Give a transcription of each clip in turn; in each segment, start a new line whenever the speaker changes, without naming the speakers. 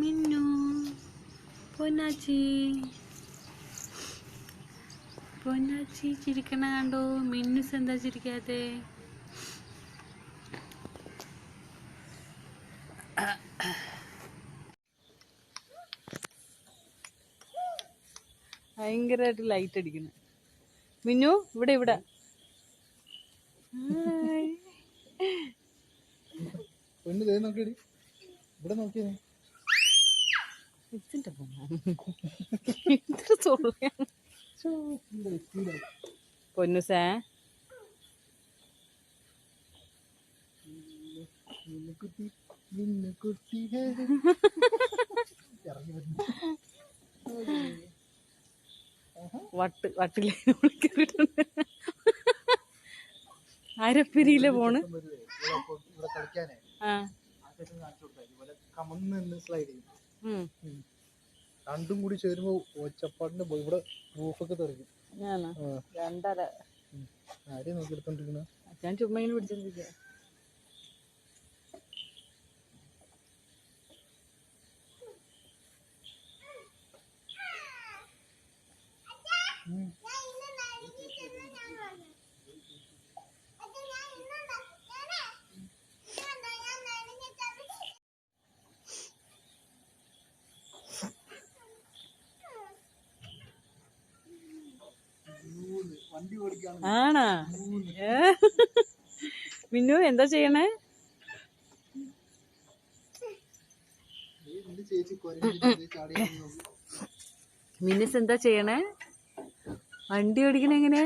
മിന്നു പൊന്നാച്ചി പൊന്നാച്ചി ചിരിക്കണ കണ്ടോ? മിന്നുസ് എന്താ ചിരിക്കാതെ? ഭയങ്കരമായിട്ട് ലൈറ്റ് അടിക്കുന്നു. മിന്നു ഇവിടെ ഇവിടെ പൊന്നുസേ വട്ടിലെ വിളിക്കിട്ടുണ്ട്. അരപ്പിരിയിലെ പോണ്.
രണ്ടും കൂടി ചേരുമ്പോ ഒച്ചപ്പാടിന്റെ ഇവിടെ റൂഫൊക്കെ തെറിക്കും.
രണ്ടര
ആരെയും നോക്കി എടുത്തോണ്ടിരിക്കുന്ന
ഞാൻ ചുമ്മാ ഇങ്ങനെ പിടിച്ചോണ്ടിരിക്കുക. ആണാ? മിന്നു എന്താ ചെയ്യണേ? മിന്നുസ് എന്താ ചെയ്യണേ? വണ്ടി ഓടിക്കണ എങ്ങനെ?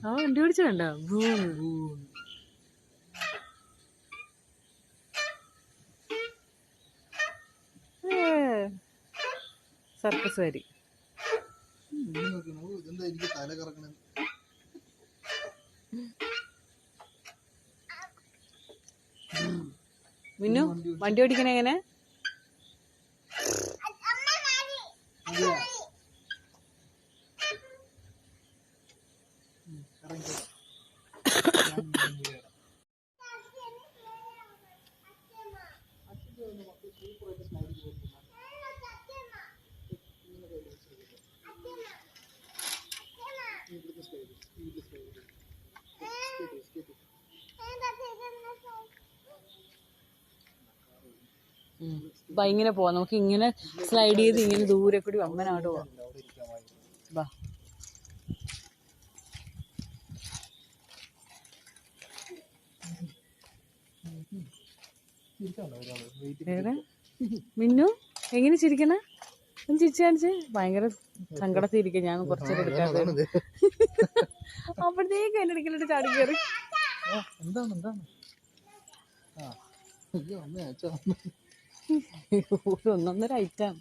ആ വണ്ടി ഓടിച്ചു കണ്ടോ? സർക്കസ് വരി. മിന്നു വണ്ടി ഓടിക്കണ എങ്ങനെ? ഇങ്ങനെ പോവാം. നമുക്ക് ഇങ്ങനെ സ്ലൈഡ് ചെയ്ത് ഇങ്ങനെ ദൂരെ കൂടി അമ്മനാട് പോവാം. ബാ മിന്നു എങ്ങനെ ചിരിക്കണ? ഒന്ന് ചിരിച്ചു കാണിച്ച്. ഭയങ്കര സങ്കടത്തിരിക്കും. ഞാൻ കുറച്ചേരം എടുക്കാതെ അപ്പോഴത്തേക്ക് എന്റെ ഇടയ്ക്കിലിട്ട് ചാടി കയറി. ഒന്നൊന്നര ഐറ്റാണ്.